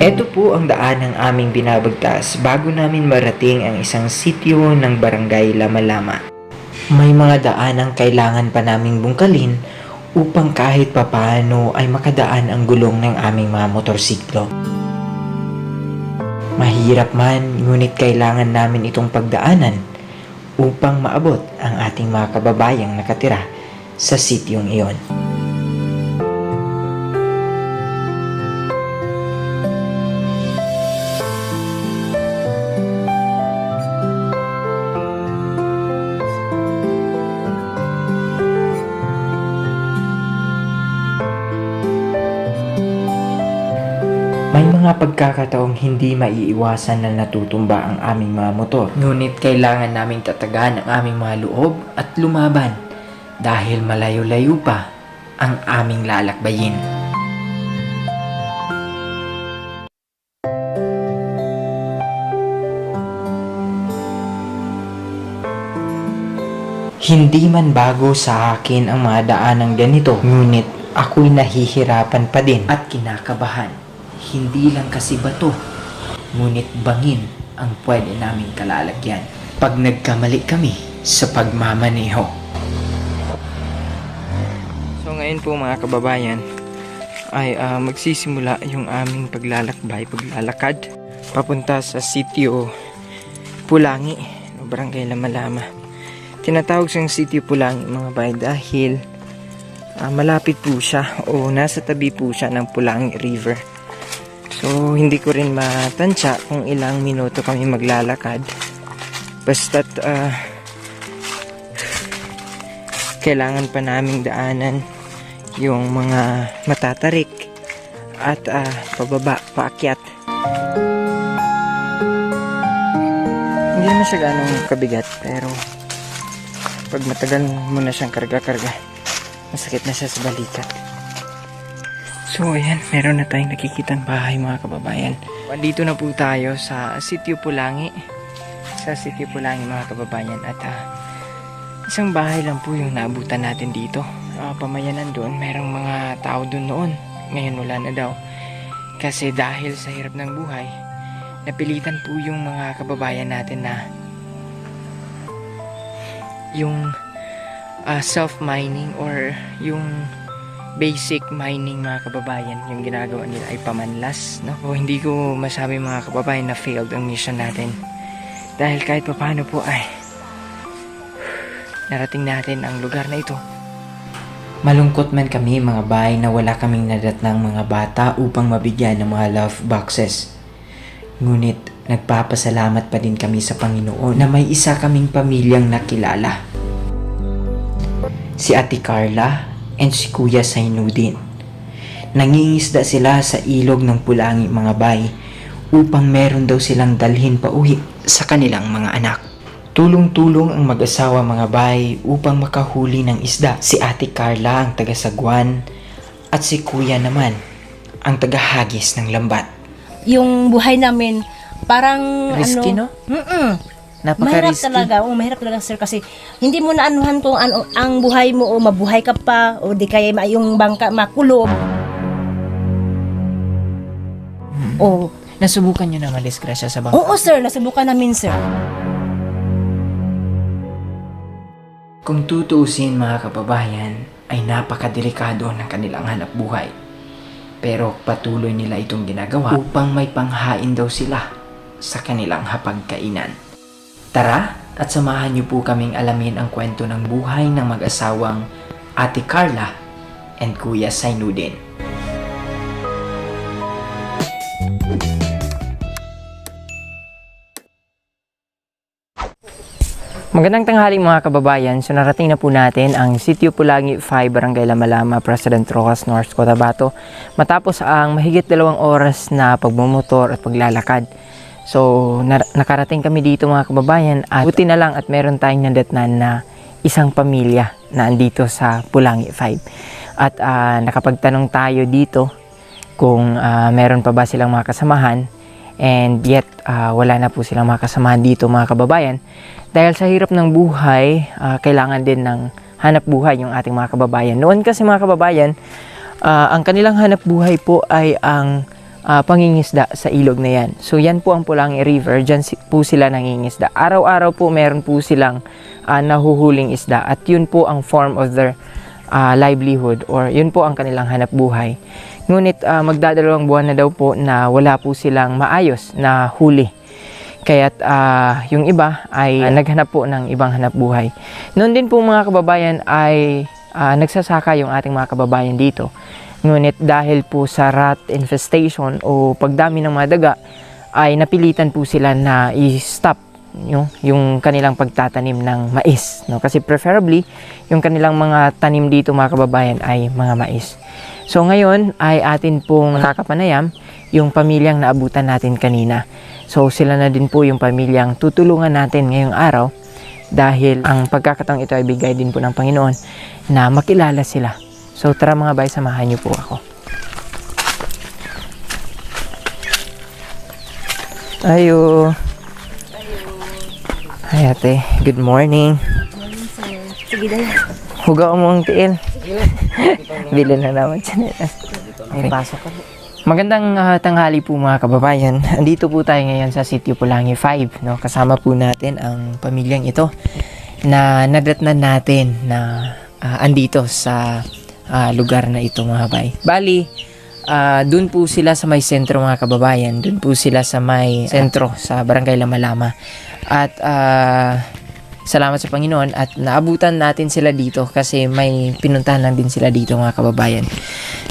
Ito po ang daan ng aming binabagtas bago namin marating ang isang sityo ng barangay Lama-Lama. May mga daan ang kailangan pa naming bungkalin upang kahit papaano ay makadaan ang gulong ng aming mga motorsiklo. Mahirap man, ngunit kailangan namin itong pagdaanan upang maabot ang ating mga kababayang nakatira sa sityong iyon. May mga pagkakataong hindi maiiwasan na natutumba ang aming mga motor. Ngunit kailangan naming tatagan ang aming mga loob at lumaban dahil malayo-layo pa ang aming lalakbayin. Hindi man bago sa akin ang mga daanang ganito, ngunit ako'y nahihirapan pa din at kinakabahan. Hindi lang kasi bato, ngunit bangin ang pwede naming kalalagyan pag nagkamali kami sa pagmamaneho. So ngayon po mga kababayan ay magsisimula yung aming paglalakad papunta sa sitio Pulangi, Barangay Lama-Lama. Tinatawag siyang sitio Pulangi mga bay dahil malapit po siya o nasa tabi po siya ng Pulangi River. So, hindi ko rin matansya kung ilang minuto kami maglalakad. Basta't kailangan pa naming daanan yung mga matatarik at pababa, paakyat. Hindi naman siya ganong kabigat, pero pag matagal mo na siyang karga-karga, masakit na siya sa balikat. So ayan, meron na tayong nakikitang bahay mga kababayan. Andito na po tayo sa sitio Pulangi. Sa sitio Pulangi mga kababayan. At isang bahay lang po yung naabutan natin dito. Pamayanan doon, merong mga tao doon noon. Ngayon wala na daw. Kasi dahil sa hirap ng buhay, napilitan po yung mga kababayan natin na yung self-mining or yung basic mining mga kababayan, yung ginagawa nila ay pamanlas, no? O hindi ko masabi mga kababayan na failed ang mission natin dahil kahit papaano po ay narating natin ang lugar na ito. Malungkot man kami mga bay na wala kaming nadatnang mga bata upang mabigyan ng mga love boxes. Ngunit nagpapasalamat pa din kami sa Panginoon na may isa kaming pamilyang nakilala. Si Ate Carla and si Kuya Sainudin. Nangingisda sila sa ilog ng Pulangi mga bay upang meron daw silang dalhin pa uwi sa kanilang mga anak. Tulong-tulong ang mag-asawa mga bay upang makahuli ng isda. Si Ate Carla ang taga-sagwan at si Kuya naman ang taga-hagis ng lambat. Yung buhay namin parang risky, no? Mahirap Napaka-risky. talaga. Mahirap talaga sir kasi hindi mo na anuhan kung ano ang buhay mo o mabuhay ka pa o di kaya yung bangka makulog. O Nasubukan nyo na malisgrasya sa bangka? oo sir, nasubukan namin sir. Kung tutuusin mga kababayan, ay napakadelikado ng kanilang hanap buhay. Pero patuloy nila itong ginagawa upang may panghain daw sila sa kanilang hapagkainan. Tara at samahan niyo po kaming alamin ang kwento ng buhay ng mag-asawang Ate Carla and Kuya Sainudin. Magandang tanghali mga kababayan. So narating na po natin ang Sitio Pulangi 5, Barangay Lama-Lama, President Roxas, North Cotabato. Matapos ang mahigit 2 oras na pagmumotor at paglalakad. So nakarating kami dito mga kababayan at buti na lang at meron tayong nadatnan na isang pamilya na andito sa Pulangi 5. At nakapagtanong tayo dito kung meron pa ba silang mga kasamahan. And yet, wala na po silang mga kasamahan dito mga kababayan. Dahil sa hirap ng buhay, kailangan din ng hanap buhay yung ating mga kababayan. Noon kasi mga kababayan, ang kanilang hanap buhay po ay ang pangingisda sa ilog na yan. So yan po ang Pulangi River, dyan po sila nangingisda. Araw-araw po meron po silang nahuhuling isda at yun po ang form of their livelihood or yun po ang kanilang hanap buhay. Ngunit magdadalawang buwan na daw po na wala po silang maayos na huli. Kaya't yung iba ay naghanap po ng ibang hanap buhay. Noon din po mga kababayan ay nagsasaka yung ating mga kababayan dito. Ngunit dahil po sa rat infestation o pagdami ng mga daga ay napilitan po sila na i-stop yung kanilang pagtatanim ng mais. No? Kasi preferably yung kanilang mga tanim dito mga kababayan ay mga mais. So ngayon ay atin pong kakapanayam yung pamilyang naabutan natin kanina. So sila na din po yung pamilyang tutulungan natin ngayong araw dahil ang pagkakataong ito ay bigay din po ng Panginoon na makilala sila. So tara mga bay, samahan niyo po ako. Ayo. Hi ate, good morning. Sige dahil. Hugaw mo ang tiil. Bilhin na naman siya. Ay, pasok ka. Magandang tanghali po mga kababayan. Andito po tayo ngayon sa Sitio Pulangi 5. No? Kasama po natin ang pamilyang ito na nadatnan natin na andito sa lugar na ito mga bay. Bali, dun po sila sa may sentro mga kababayan. Dun po sila sa may sentro sa Barangay Lama-Lama. At salamat sa Panginoon at naabutan natin sila dito kasi may pinuntahan lang din sila dito mga kababayan.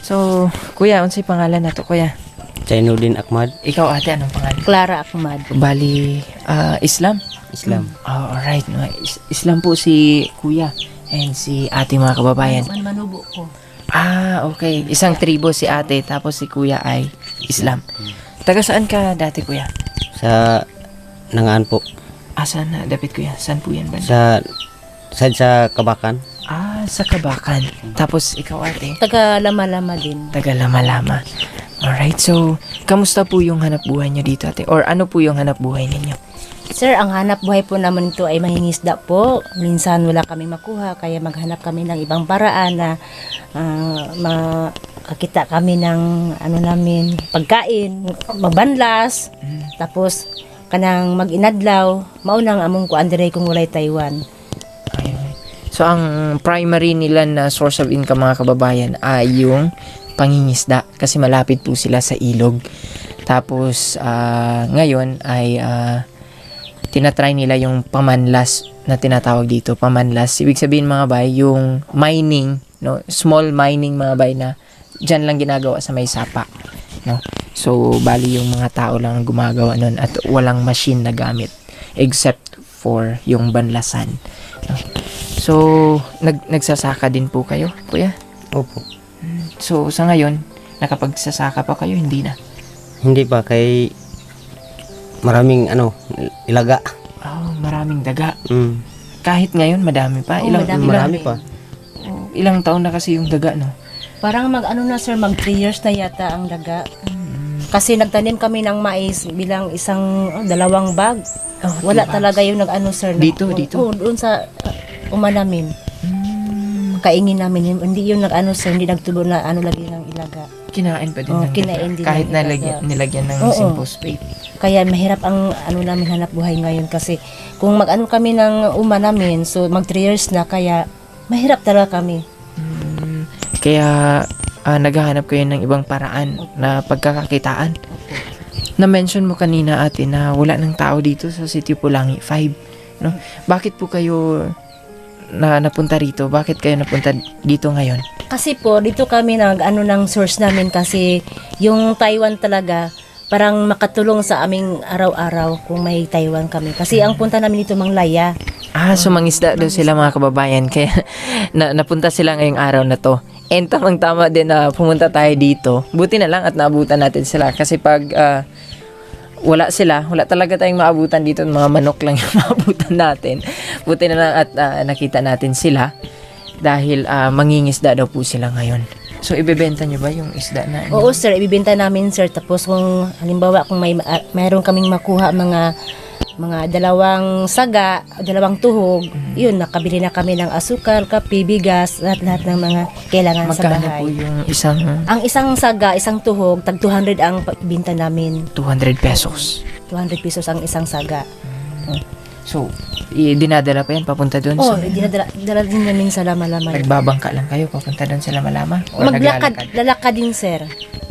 So, kuya, unsay pangalan na to kuya? Zainuddin Ahmad. Ikaw ate, anong pangalan? Clara Ahmad. Bali, Islam? Islam. Oh, alright. Islam po si kuya and si ate mga kababayan. Manubo ko. Okay. Isang tribo si ate tapos si kuya ay Islam. Taga saan ka dati kuya? Sa Nangaan po. Saan na? Dapat kuya. Saan po yan ba? Sa Kabakan. Sa Kabakan. Tapos ikaw ate? Taga Lama-Lama din. Taga Lama-Lama. Alright, so kamusta po yung hanap buhay niyo dito ate? Or ano po yung hanap buhay ninyo? Sir, ang hanap buhay po naman ito ay mangingisda po. Minsan wala kami makuha, kaya maghanap kami ng ibang paraan na makakita kami ng namin, pagkain, mabanlas, tapos kanang mag-inadlaw, maunang among ko andre kung walay Taiwan. So ang primary nila na source of income mga kababayan ay yung pangingisda kasi malapit po sila sa ilog. Tapos ngayon ay tinatry nila yung pamanlas na tinatawag dito, pamanlas. Ibig sabihin mga bay, yung mining, no, small mining mga bay na diyan lang ginagawa sa may sapa, no. So bali yung mga tao lang ang gumagawa nun at walang machine na gamit except for yung banlasan, no? So nagsasaka din po kayo, kuya? Opo. So sa ngayon nakapagsasaka pa kayo? Hindi na? Hindi pa kay maraming ilaga. Maraming daga. Mm. Kahit ngayon madami pa. Marami pa. Ilang taon na kasi yung daga, no? Parang na sir, mag 3 years na yata ang daga. Kasi nagtanim kami ng mais bilang dalawang bag. Wala talaga yung sir. Dito? Oo, doon sa umanamin. Kaingin namin. Hindi yung sir, hindi nagtubo na lagi ng ilaga. Kinain pa din ng kinain daga. din Kahit ng nilagyan ng Oo. simphosphate. Kaya mahirap ang namin hanap buhay ngayon kasi kung kami ng namin, so mag 3 years na, kaya mahirap talaga kami. Kaya naghahanap kayo ng ibang paraan na pagkakakitaan. Na-mention mo kanina ate na wala ng tao dito sa Sitio Pulangi 5, no? Bakit po kayo napunta rito? Bakit kayo napunta dito ngayon? Kasi po dito kami ng source namin kasi yung Taiwan talaga parang makatulong sa aming araw-araw kung may Taiwan kami. Kasi ang punta namin dito Manglaya. So mangisda daw sila mga kababayan. Kaya napunta sila ngayong araw na to. And tamang-tama din na pumunta tayo dito. Buti na lang at naabutan natin sila. Kasi pag wala talaga tayong maabutan dito. Mga manok lang yung maabutan natin. Buti na lang at nakita natin sila. Dahil mangingisda daw po sila ngayon. So, ibebenta nyo ba yung isda na? Oo sir, ibibenta namin sir. Tapos kung halimbawa kung mayroon kaming makuha mga dalawang saga, dalawang tuhog, yun, nakabili na kami ng asukal, kape, bigas, lahat ng mga kailangan sa Magkano bahay. po yung isang Ang isang saga, isang tuhog, tag 200 ang binta namin. 200 pesos? 200 pesos ang isang saga. So, dinadala pa yan papunta doon? Oh, sa, dinadala din namin sa Lama-Lama. nagbabangka lang kayo papunta doon sa Lama-Lama? O Maglakad, lalakad din sir.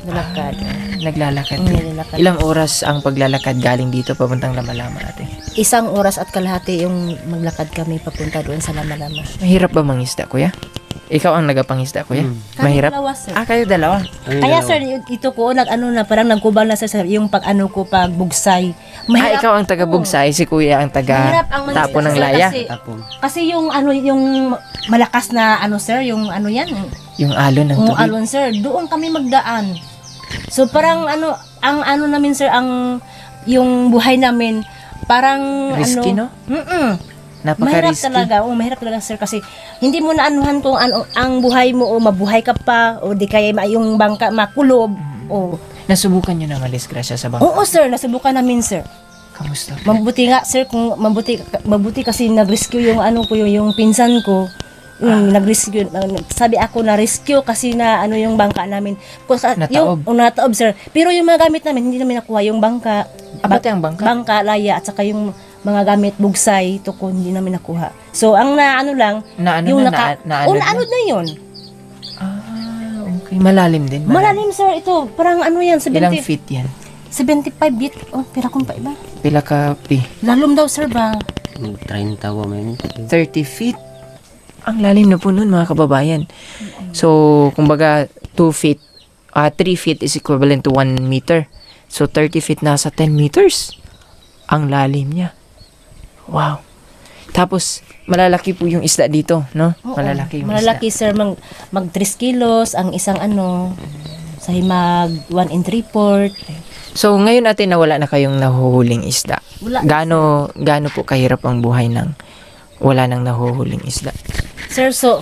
Lalakad. Naglalakad. Lalakad. Ilang oras ang paglalakad galing dito papuntang Lama-Lama ate? 1 oras at kalahati yung maglakad kami papunta doon sa Lama-Lama. Mahirap ba mangisda, kuya? Ikaw ang nagapangisda, kuya? Mahirap? Dalawa, sir. Kayo dalawa. Kaya sir, ito ko parang nagkubal na sir yung pag pag bugsay. Ikaw ang taga-bugsay, si kuya ang Mahirap ang taga-tapo ng sir, laya. Kasi yung yung malakas na sir, yung yan, Yung alon ng yung tubig. alon sir, doon kami magdaan. So parang ang namin sir, yung buhay namin, parang Risky, no? Mahirap Napaka-risky. talaga. Mahirap talaga sir kasi hindi mo na anuhan kung ang buhay mo o mabuhay ka pa o di kaya yung bangka makulob o Nasubukan nyo na malisgrasya sa bangka? oo sir, nasubukan namin sir. Kamusta? Mabuti nga sir kung mabuti kasi nag-rescue yung yung pinsan ko. Yung nag-rescue, sabi ako na rescue kasi na yung bangka namin. Nataob. Yung nataob sir. Pero yung mga gamit namin hindi namin nakuha yung bangka. Abate ang bangka? Bangka, laya at saka yung mga gamit bugsay, tuko hindi namin nakuha. So ang naanod na yun. Okay. Malalim din. Malalim sir ito. Parang yan, Ilang feet yan? 75 feet. Oh, pira kung pa iba. Pila ka pi? Lalom daw sir ba? 30 tawa may 30 feet? Ang lalim na po nun mga kababayan. So, kumbaga 2 feet, 3 feet is equivalent to 1 meter. So, 30 feet nasa 10 meters. Ang lalim niya. Wow. Tapos, malalaki po yung isda dito, no? Oo, Malalaki yung malalaki sir, mag 3 kilos, ang isang sa mag 1 and 3/4. So, ngayon natin nawala na kayong nahuhuling isda. Wala. Gaano po kahirap ang buhay ng wala nang nahuhuling isda? Sir, so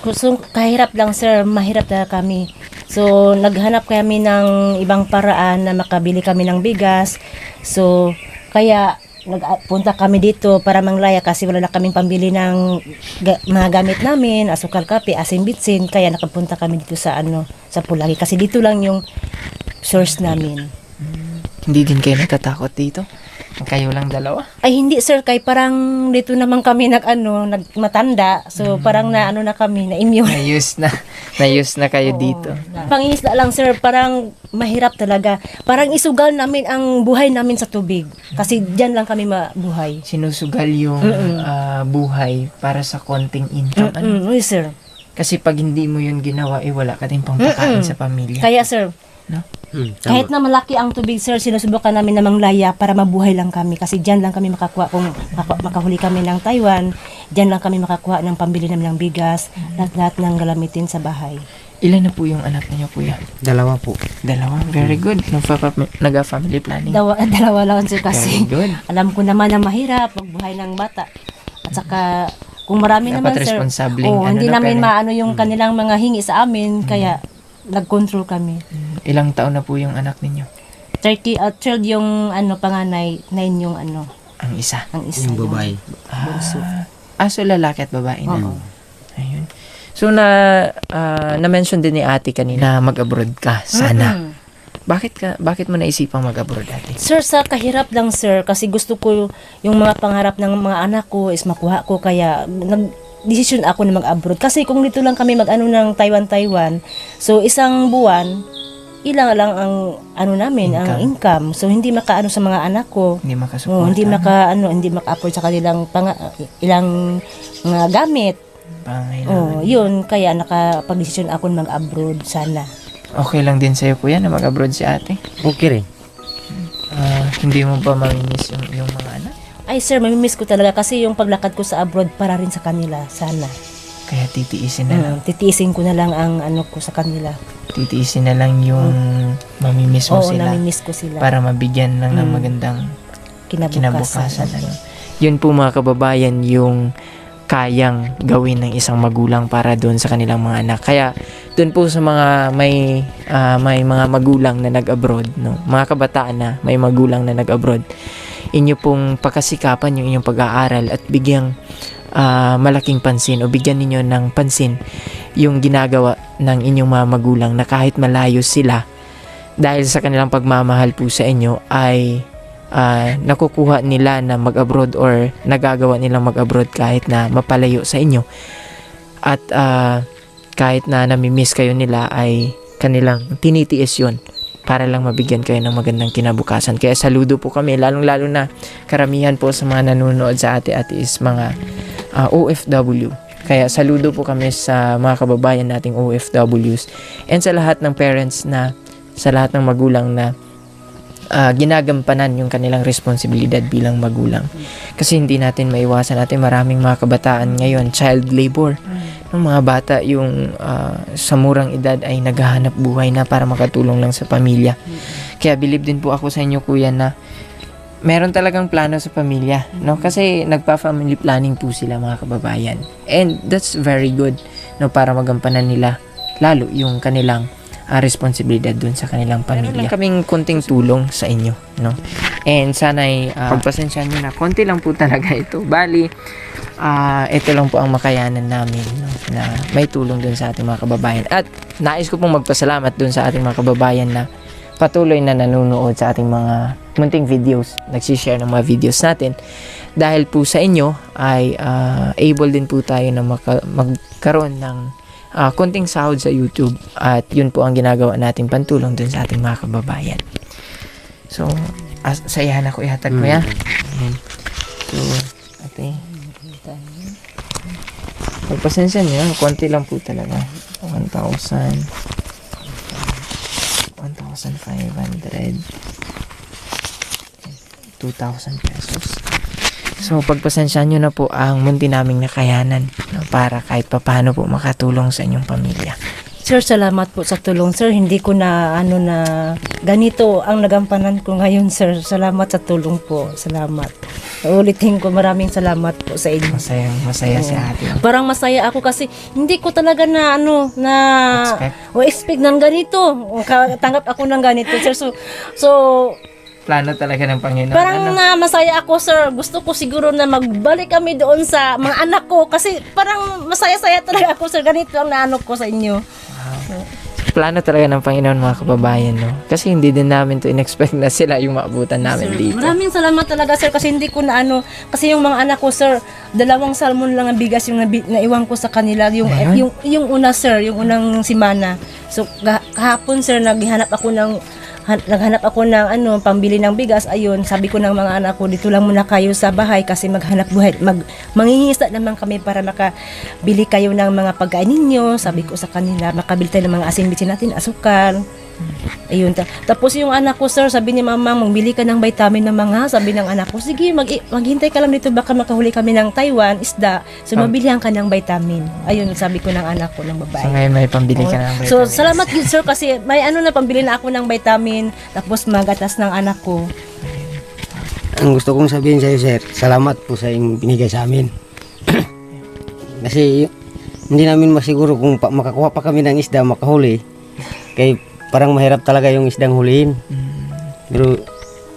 kahirap lang sir, mahirap na kami. So, naghanap kami ng ibang paraan na makabili kami ng bigas. So, kaya nagpunta kami dito para manglaya kasi wala na kaming pambili ng mga gamit namin, asukal, kape, asin, bitsin. Kaya nakapunta kami dito sa sa Pulagi kasi dito lang yung source namin. Hindi din kayo natatakot dito? Kayo lang dalawa? Ay hindi sir, kay parang dito naman kami nagmatanda. So parang na kami, na immune. Nayus na kayo dito. Pangingisda lang sir, parang mahirap talaga. Parang isugal namin ang buhay namin sa tubig. Kasi diyan lang kami mabuhay. Sinusugal yung buhay para sa konting income. Uy sir. Kasi pag hindi mo yun ginawa, wala ka din pangpakain sa pamilya. Kaya sir, No? kahit na malaki ang tubig sir, sinusubukan namin na manglaya para mabuhay lang kami. Kasi diyan lang kami makakuha, kung makahuli kami ng Taiwan, diyan lang kami makakuha ng pambili namin ng bigas, lahat ng galamitin sa bahay. Ilan na po yung anak niyo, kuya? 2 po. Dalawa. Very good. Naga-family planning. Dalawa lang sir kasi Very good. alam ko naman na mahirap magbuhay ng bata. At saka kung marami naman Dapat sir, responsabling, hindi namin parent. maano yung kanilang mga hingi sa amin, kaya nag-control kami. Ilang taon na po yung anak ninyo? 12 yung panganay, 9 yung Ang isa. ang isa. Yung babae. Bunso. So lalaki at babae na. Oo. Ayun. So na-mention din ni ate kanina mag-abroad ka sana. Bakit mo naisipang mag-abroad ate? Sir, sa kahirap lang sir, kasi gusto ko yung mga pangarap ng mga anak ko is makuha ko, kaya nag-decision ako na mag-abroad. Kasi kung dito lang kami ng Taiwan, so isang buwan, ilang lang ang namin, ang income. So hindi makaano sa mga anak ko. Hindi makasuporta. Hindi maka-afford sa kanilang ilang mga gamit. Pangailangan. Yun, kaya nakapag-decision ako na mag-abroad sana. Okay lang din sa'yo kuya na mag-abroad si ate? Okay rin. Hindi mo ba mamimiss yung mga anak? Ay sir, mamimiss ko talaga kasi yung paglakad ko sa abroad para rin sa kanila, sana. Kaya titiisin na lang. Titiisin ko na lang ang ko sa kanila. Titiisin na lang yung mamimiss mo Oo, sila. namimiss ko sila. Para mabigyan lang ng magandang kinabukasan. Ano. Yun po mga kababayan yung kayang gawin ng isang magulang para doon sa kanilang mga anak. Kaya Doon po sa mga may mga magulang na nag-abroad, no? Mga kabataan na may magulang na nag-abroad, inyo pong pakasikapan yung inyong pag-aaral at bigyang malaking pansin o bigyan ninyo ng pansin yung ginagawa ng inyong mga magulang na kahit malayo sila, dahil sa kanilang pagmamahal po sa inyo ay nakukuha nila na mag-abroad or nagagawa nilang mag-abroad kahit na mapalayo sa inyo. At kahit na namimiss kayo nila ay kanilang tinitiis yun para lang mabigyan kayo ng magandang kinabukasan. Kaya saludo po kami, lalong-lalo na karamihan po sa mga nanonood sa ate-ate is mga OFW. Kaya saludo po kami sa mga kababayan nating OFWs and sa lahat ng parents na, sa lahat ng magulang na ginagampanan yung kanilang responsibilidad bilang magulang. Kasi hindi natin maiwasan natin maraming mga kabataan ngayon, child labor. Ng mga bata yung sa murang edad ay naghahanap buhay na para makatulong lang sa pamilya. Kaya believe din po ako sa inyo, kuya, na meron talagang plano sa pamilya, no? Kasi nagpa-family planning po sila, mga kababayan. And that's very good, no, para magampanan nila lalo yung kanilang responsibilidad dun sa kanilang pamilya. Meron lang kaming kunting tulong sa inyo, no? And sana'y pagpasensyahan nyo na, konti lang po talaga ito. Bali, ito lang po ang makayanan namin, no, na may tulong dun sa ating mga kababayan. At nais ko pong magpasalamat dun sa ating mga kababayan na patuloy na nanonood sa ating mga munting videos, nagsishare ng mga videos natin. Dahil po sa inyo ay able din po tayo na magkaroon ng konting sahod sa YouTube, at yun po ang ginagawa natin pantulong dun sa ating mga kababayan. So, sayahan ako ihatag mo yan. So, ate, magpasensya nyo, konti lang po talaga. 1,500, 2,000 pesos. So, pagpasensyahan nyo na po ang munti naming nakayanan, no, para kahit papano po makatulong sa inyong pamilya. Sir, salamat po sa tulong, sir. Hindi ko na ganito ang nagampanan ko ngayon, sir. Salamat sa tulong po. Salamat. Ulitin ko, maraming salamat po sa inyo. Masaya si ate. Parang masaya ako kasi hindi ko talaga expect ng ganito. Tanggap ako ng ganito, sir. So Plano talaga ng Panginoon. parang masaya ako, sir. Gusto ko siguro na magbalik kami doon sa mga anak ko kasi parang masaya-saya talaga ako, sir. Ganito ang naano ko sa inyo. Plano talaga ng Panginoon, mga kababayan, no? Kasi hindi din namin to in-expect na sila yung maabutan namin dito. Maraming salamat talaga, sir, kasi hindi ko na kasi yung mga anak ko, sir, 2 salmon lang ang bigas yung naiwan ko sa kanila, yung una, sir, yung unang simana. So kahapon, sir, naghanap ako ng pambili ng bigas. Ayun, sabi ko ng mga anak ko, dito lang muna kayo sa bahay kasi maghanap buhay. Mangingisda naman kami para makabili kayo ng mga pagkain ninyo. Sabi ko sa kanila, makabili tayo ng mga asin-bitsin natin, asukal. Ayun. Tapos yung anak ko, sir, sabi ni mama, magbili ka ng vitamin ng mga. Sabi ng anak ko, sige, maghintay ka lang dito, baka makahuli kami ng Taiwan, isda. So, mabilihan ka ng vitamin. Ayun, sabi ko ng anak ko, ng babae. So ngayon may pambili ka ng vitamin. So, salamat yun, sir, kasi may na pambili na ako ng vitamin, tapos magatas ng anak ko. Ang gusto kong sabihin sa iyo, sir, salamat po sa iyong binigay sa amin. Kasi hindi namin masiguro kung makakuha pa kami ng isda, makahuli. Kaya parang mahirap talaga yung isdang huliin. Pero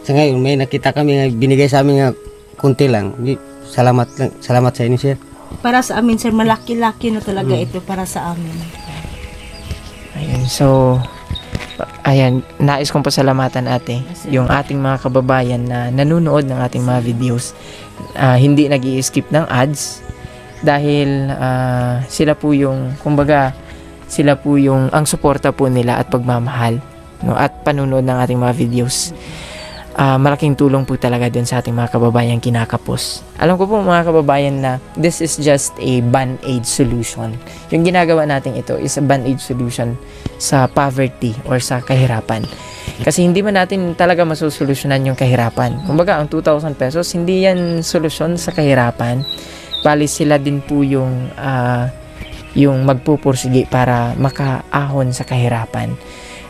sa ngayon may nakita kami na binigay sa amin nga kunti lang. Salamat sa inyo, sir. Para sa amin, sir, malaki-laki na talaga ito para sa amin. Ayun, so nais kong pasalamatan, ate, yung ating mga kababayan na nanonood ng ating mga videos. Hindi nag-i-skip ng ads dahil sila po yung, kumbaga, sila po yung ang suporta po nila at pagmamahal, no, at panunood ng ating mga videos. Malaking tulong po talaga dun sa ating mga kababayan kinakapos. Alam ko po, mga kababayan, na this is just a band-aid solution. Yung ginagawa natin ito is a band-aid solution sa poverty or sa kahirapan. Kasi hindi man natin talaga masusolusyonan yung kahirapan. Kumbaga, ang 2,000 pesos, hindi yan solusyon sa kahirapan. Bali, sila din po yung magpupursige para makaahon sa kahirapan.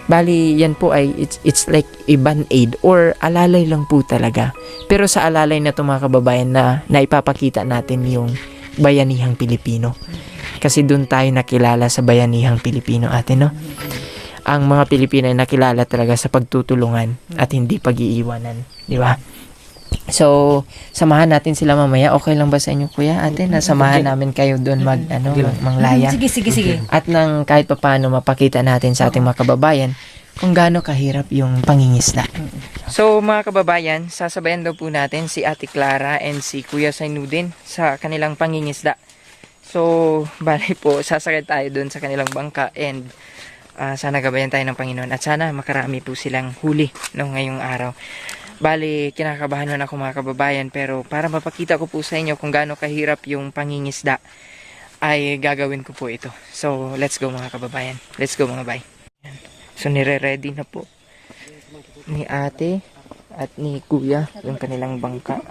Bali, yan po ay it's like a band-aid or alalay lang po talaga. Pero sa alalay na ito, mga kababayan, na ipapakita natin yung bayanihang Pilipino. Kasi doon tayo nakilala sa bayanihang Pilipino, ate, no? Ang mga Pilipino ay nakilala talaga sa pagtutulungan at hindi pag-iiwanan, di ba? So, samahan natin sila mamaya. Okay lang ba sa inyo, kuya, ate? Nasamahan namin kayo doon manglaya. Sige. At nang kahit papaano mapakita natin sa ating mga kababayan kung gaano kahirap yung pangingisda. So, mga kababayan, sasabayan daw po natin si Ate Clara and si Kuya Sainudin sa kanilang pangingisda. So, bali po, sasakay tayo doon sa kanilang bangka and sana gabayan tayo ng Panginoon at sana makarami po silang huli ngayong araw. Bali, kinakabahan nun ako mga kababayan, pero para mapakita ko po sa inyo kung gaano kahirap yung pangingisda ay gagawin ko po ito. So, let's go mga kababayan. Let's go mga bay. So, nire-ready na po ni ate at ni kuya yung kanilang bangka.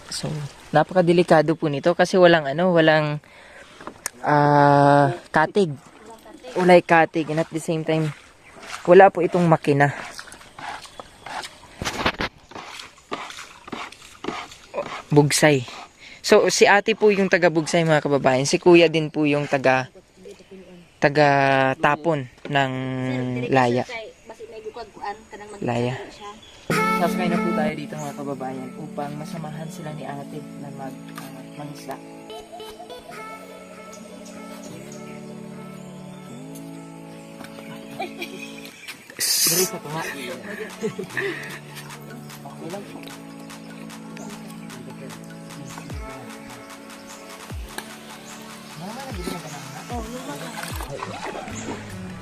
So, napakadelikado po nito kasi walang katig. Walay katig and at the same time wala po itong makina. Bugsay. So si ate po yung taga bugsay mga kababayan. Si kuya din po yung taga tapon ng laya. Laya. Sasakay na po tayo dito mga kababayan upang masamahan sila ni ate na mangisda. Dari sa tunga. Okay lang po.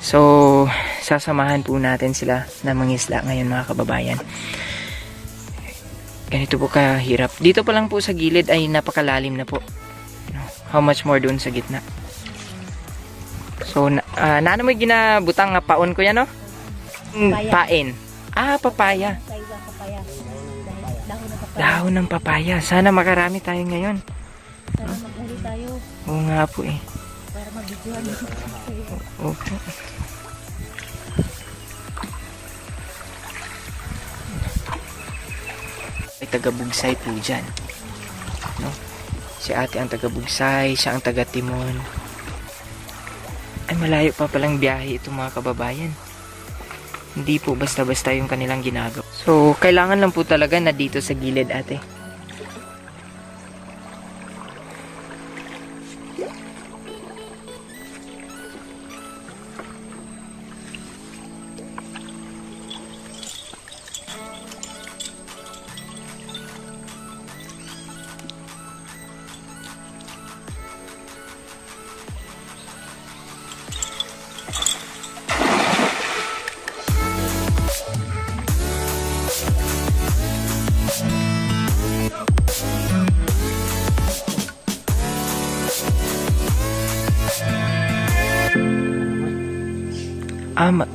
So, sasamahan po natin sila na mangisda ngayon mga kababayan. Ganito po kahirap. Dito pa lang po sa gilid ay napakalalim na po. How much more doon sa gitna. So, naano mo ginabutang nga paon ko yan, no? Pain. Papaya. Dahon ng papaya. Sana makarami tayo ngayon. Sana maghuli tayo. Oo nga po eh. Para mag-videoan. Opo. Ay taga-bugsay po dyan. No? Si ate ang taga-bugsay, siya ang taga-timon. Ay malayo pa palang biyahe ito mga kababayan. Hindi po basta-basta yung kanilang ginagawa. So, kailangan lang po talaga na dito sa gilid, ate.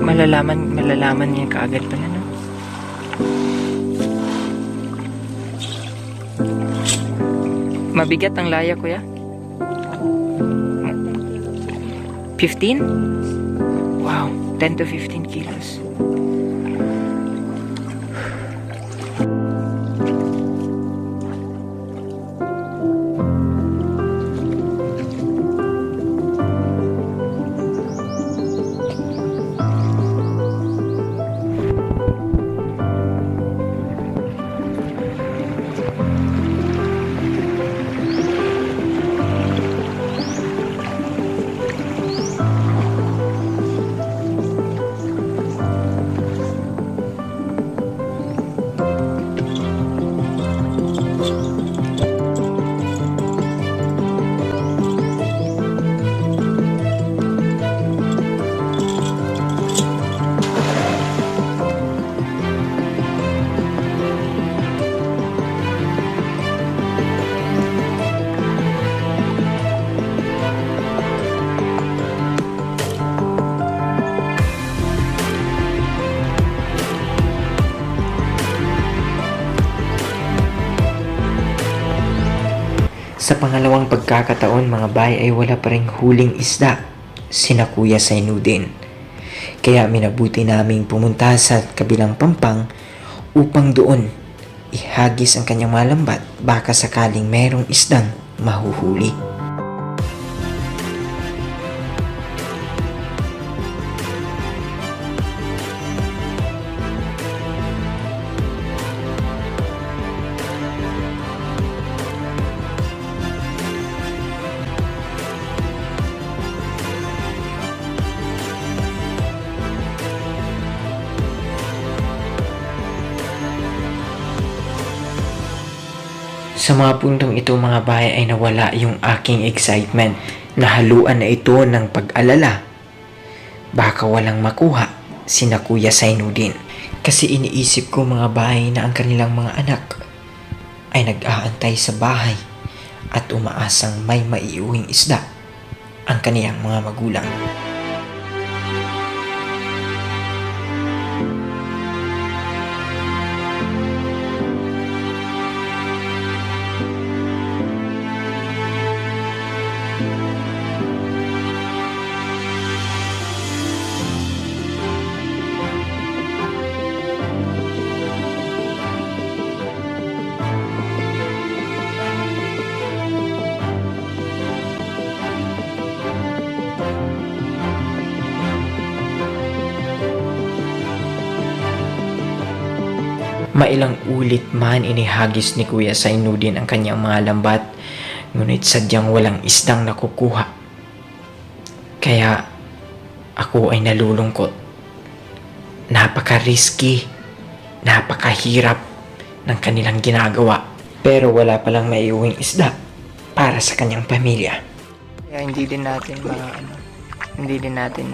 Malalaman niya kaagad pala, no? Mabigat ang laya, kuya? 15? Wow, 10 to 15 kilos. Sa pangalawang pagkakataon mga bay ay wala pa ring huling isda sina Kuya Sainudin. Kaya minabuti naming pumunta sa kabilang pampang upang doon ihagis ang kanyang malambat baka sakaling merong isdang mahuhuli. Sa mga puntong ito mga bahay ay nawala yung aking excitement na haluan na ito ng pag-alala. Baka walang makuha sina Kuya Sainuddin. Kasi iniisip ko mga bahay na ang kanilang mga anak ay nag-aantay sa bahay at umaasang may maiuwing isda ang kaniyang mga magulang. Mailang ulit man inihagis ni Kuya Sainuddin ang kanyang mga lambat, ngunit sadyang walang isdang nakukuha. Kaya ako ay nalulungkot. Napaka-risky, napakahirap ng kanilang ginagawa. Pero wala palang maiuwing isda para sa kanyang pamilya. Kaya hindi din natin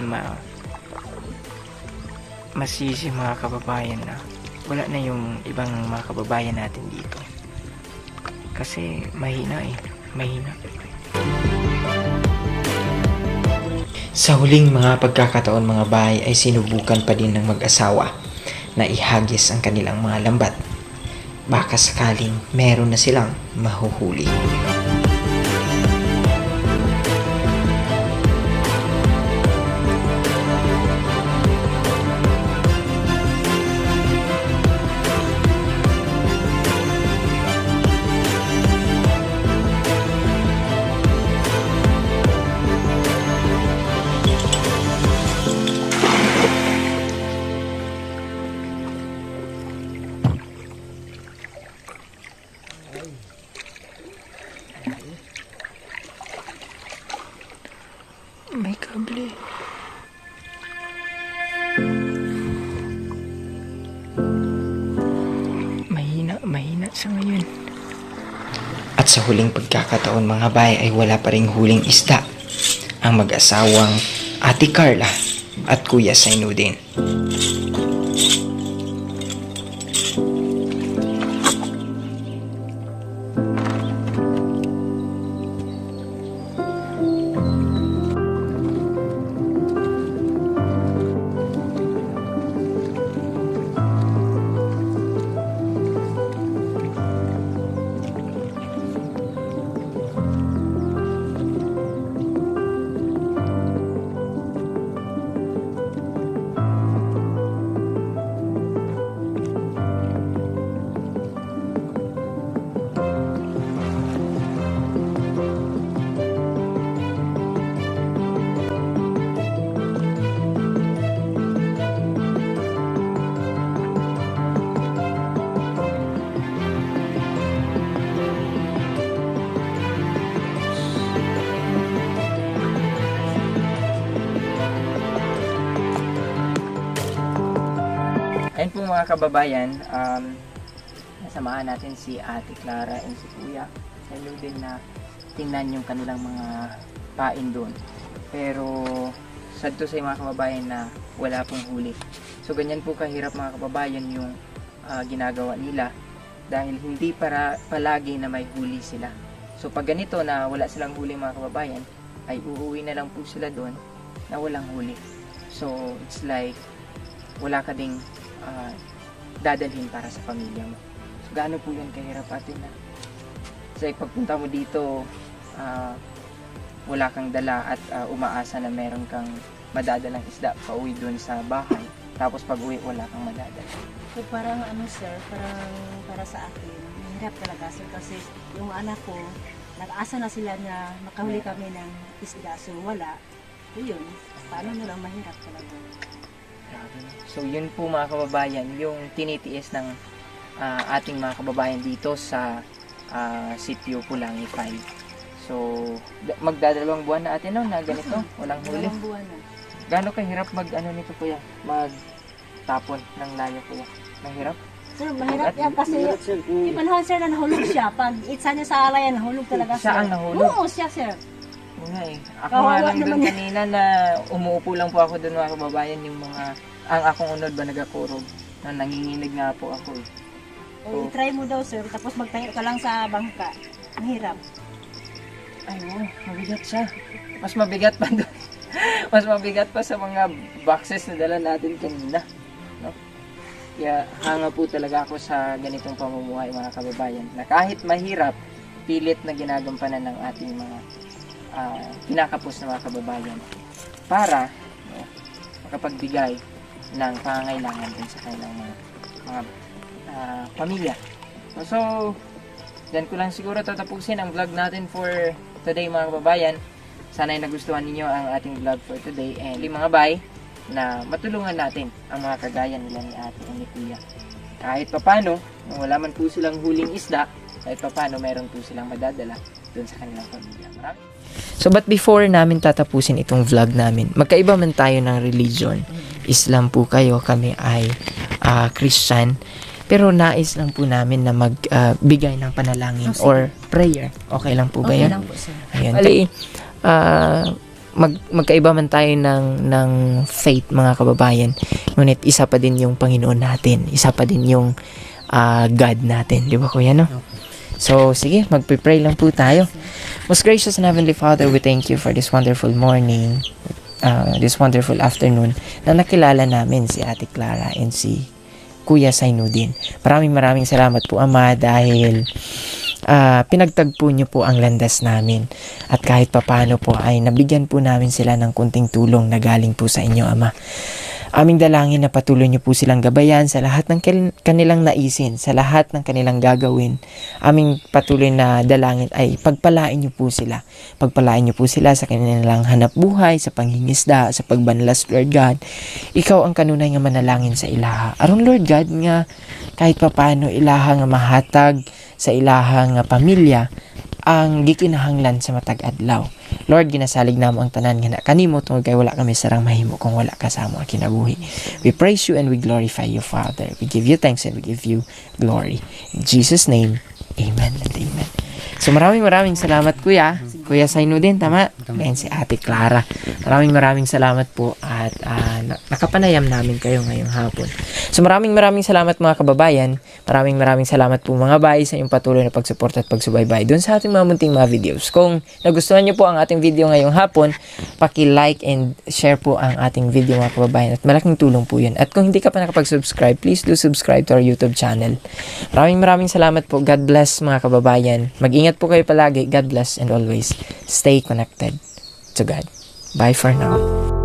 masisi mga kababayan na wala na yung ibang mga kababayan natin dito. Kasi mahina. Sa huling mga pagkakataon mga bahay ay sinubukan pa din ng mag-asawa na ihagis ang kanilang mga lambat. Baka sakaling meron na silang mahuhuli. May kable. Mahina sa ngayon. At sa huling pagkakataon mga bay ay wala pa ring huling isda ang mag-asawang Ate Carla at Kuya Sainuddin. Ayun po mga kababayan, nasamahan natin si Ate Clara and si Kuya Sainuddin na tingnan yung kanilang mga pain doon. Pero sad to say mga kababayan na wala pong huli. So ganyan po kahirap mga kababayan yung ginagawa nila dahil hindi palagi na may huli sila. So pag ganito na wala silang huli mga kababayan, ay uuwi na lang po sila doon na walang huli. So it's like wala ka ding dadalhin para sa pamilya mo. So gaano po yun kahirap atin na kasi pagpunta mo dito wala kang dala at umaasa na meron kang madadalang isda pa uwi dun sa bahay, tapos pag uwi wala kang madadala. So parang sir, parang para sa akin, mahirap talaga sir kasi yung anak ko, nag-asa na sila na makahuli kami ng isda, so wala. So yun, paano na lang mahirap talaga. So yun po mga kababayan, yung tinitiis ng ating mga kababayan dito sa sitio Pulangi 5. So magdadalawang buwan na atin na ganito, walang huli. Dalawang buwan na. Gaano kahirap nito kuya? Mag tapon ng layo kuya? Mahirap? Sir, mahirap yan kasi yung panahon sir na nahulog siya. Pag itsa niya sa alay, nahulog talaga sir. Siya ang nahulog? Oo, siya sir. Oo nga eh. Ako Kawawa nga lang naman doon yan. kanina na umuupo lang po ako doon mga kababayan, yung mga, ang akong unod ba nagakurog, na nanginginig nga po ako eh. O, try mo daw sir, tapos magtayo ka lang sa bangka. Mahirap. Ay wow, mabigat siya. Mas mabigat pa doon. Mas mabigat pa sa mga boxes na dala natin kanina. No? Kaya hanga po talaga ako sa ganitong pamumuhay mga kababayan. Na kahit mahirap, pilit na ginagampanan ng ating mga kinakapos na mga kababayan para no, makapagbigay ng pangangailangan din sa kanilang mga pamilya. So, dyan ko lang siguro tatapusin ang vlog natin for today mga kababayan. Sana ay nagustuhan ninyo ang ating vlog for today and mga bay na matulungan natin ang mga kagaya nila ni ate o ni kuya. Kahit papano, kung wala man po silang huling isda, kahit papano meron po silang madadala dun sa kanilang pamilya. So but before namin tatapusin itong vlog namin, magkaiba man tayo ng religion. Islam po kayo, kami ay Christian. Pero nais lang po namin na magbigay ng panalangin or prayer. Okay lang po ba Okay yan? lang po sir. Ayun. Bali, magkaiba man tayo ng faith mga kababayan. Ngunit isa pa din yung Panginoon natin. Isa pa din yung God natin. Di ba kuya no? So sige, magpipray lang po tayo. Most gracious and heavenly Father, we thank you for this wonderful morning, this wonderful afternoon na nakilala namin si Ate Clara and si Kuya Sainudin. Maraming salamat po Ama dahil pinagtagpo niyo po ang landas namin at kahit papano po ay nabigyan po namin sila ng kunting tulong na galing po sa inyo Ama. Aming dalangin na patuloy niyo po silang gabayan sa lahat ng kanilang naisin, sa lahat ng kanilang gagawin. Aming patuloy na dalangin ay pagpalain niyo po sila. Pagpalain niyo po sila sa kanilang hanap buhay, sa panghingisda, sa pagbanlas, Lord God. Ikaw ang kanunay nga manalangin sa ilaha. Aron Lord God nga kahit papano ilaha nga mahatag sa ilaha nga pamilya ang gikinahanglan sa matag adlaw. Lord, ginasalig namo ang tanan nga kanimo tungod kay wala kami sarang mahimo kung wala ka sa among kinabuhi. We praise you and we glorify you, Father. We give you thanks and we give you glory. In Jesus' name, amen and amen. So maraming salamat Kuya Sainudin, tama? And si Ate Clara. Maraming salamat po at nakapanayam namin kayo ngayong hapon. So maraming salamat mga kababayan. Maraming salamat po mga bay sa inyong patuloy na pagsuporta at pagsubaybay doon sa ating mga munting mga videos. Kung nagustuhan niyo po ang ating video ngayong hapon, paki-like and share po ang ating video mga kababayan at malaking tulong po yun. At kung hindi ka pa nakapag-subscribe, please do subscribe to our YouTube channel. Maraming salamat po. God bless mga kababayan. Mag-ingat po kayo palagi. God bless and always stay connected to God. Bye for now.